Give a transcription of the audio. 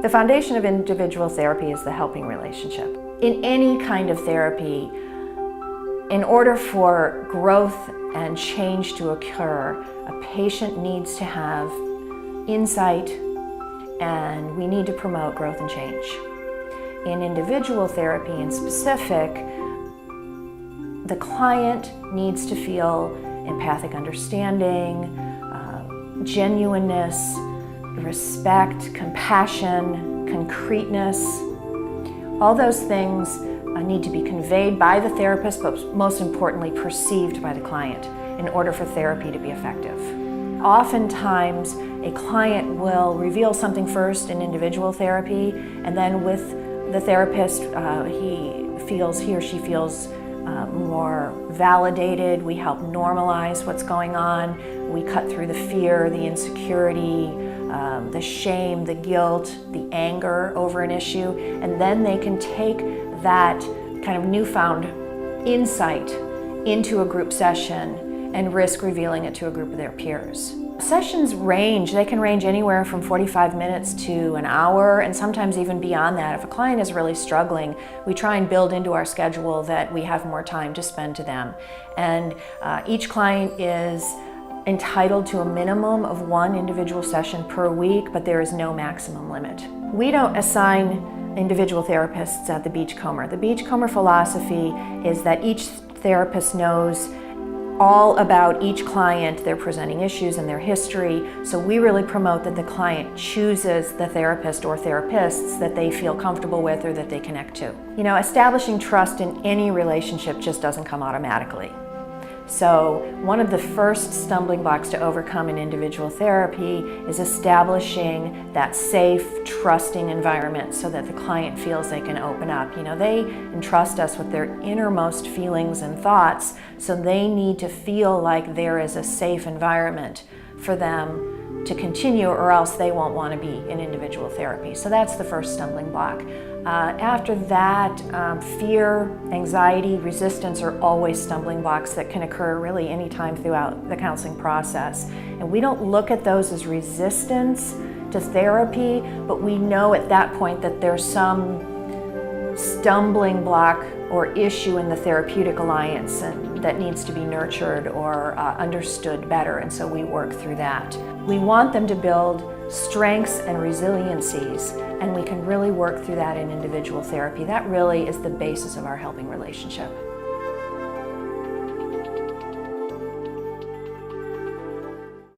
The foundation of individual therapy is the helping relationship. In any kind of therapy, in order for growth and change to occur, a patient needs to have insight, and we need to promote growth and change. In individual therapy in specific, the client needs to feel empathic understanding, genuineness, respect, compassion, concreteness. All those things need to be conveyed by the therapist, but most importantly perceived by the client in order for therapy to be effective. Oftentimes, a client will reveal something first in individual therapy, and then with the therapist, he or she feels more validated. We help normalize what's going on. We cut through the fear, the insecurity, the shame, the guilt, the anger over an issue, and then they can take that kind of newfound insight into a group session and risk revealing it to a group of their peers. Sessions they can range anywhere from 45 minutes to an hour, and sometimes even beyond that. If a client is really struggling, we try and build into our schedule that we have more time to spend to them. And each client is entitled to a minimum of one individual session per week, but there is no maximum limit. We don't assign individual therapists at the Beachcomber. The Beachcomber philosophy is that each therapist knows all about each client, their presenting issues and their history, so we really promote that the client chooses the therapist or therapists that they feel comfortable with or that they connect to. You know, establishing trust in any relationship just doesn't come automatically. So one of the first stumbling blocks to overcome in individual therapy is establishing that safe, trusting environment so that the client feels they can open up. You know, they entrust us with their innermost feelings and thoughts, so they need to feel like there is a safe environment for them to continue, or else they won't want to be in individual therapy. So that's the first stumbling block. After that, fear, anxiety, resistance are always stumbling blocks that can occur really anytime throughout the counseling process. And we don't look at those as resistance to therapy, but we know at that point that there's some stumbling block or issue in the therapeutic alliance and that needs to be nurtured or understood better, and so we work through that. We want them to build strengths and resiliencies, and we can really work through that in individual therapy. That really is the basis of our helping relationship.